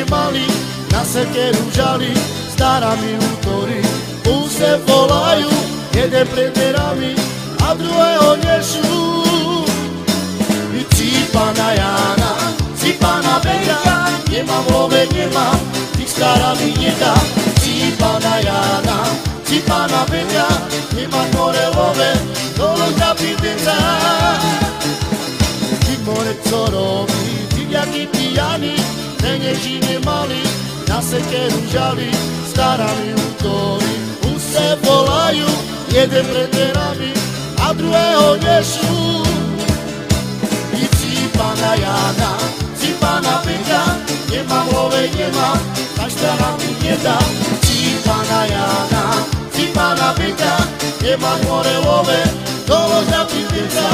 nemali, na sekeru žali, stará mi útory. Úse volajú, jeden pred dverami a druhého nešu. Cípana Jana, cípana Beňa, nemám love, nemám, tých stará mi nedá. Cípana Jana, cípana Beňa, nemám more love, dolo zapípenca. Ty more co robí, ty jaký pijany, penieži nemali, na sekeru žali, stará mi útory. Úse volajú, jeden pred dverami a druhého nešu. Cípana Jana, cípana Beňa, nemám love, nemám, tak stará mi nedá. Cípana Jana, cípana Beňa, nemám more love, dolo zapípenca.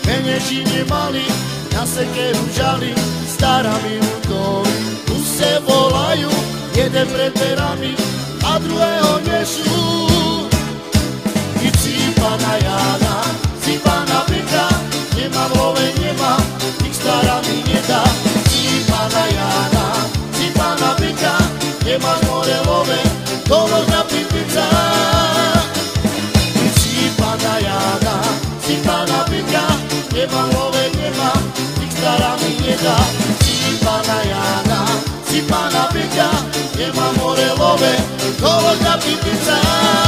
Penieži nemali, na sekeru žali, stará mi útory. Úse volajú, jeden pred dverami a druhého nešu. I cípana Jana, cípana Beňa, nemám love, nemám, ich stará mi nedá. Cípana Jana, cípana Beňa, nemám more love, dolo zapípenca. I cípana Jana, cípana Beňa, nemám love, nemám, tých stará mi nedá. Cípana Jana, cípana Beňa, nemám more love, dolo zapípenca.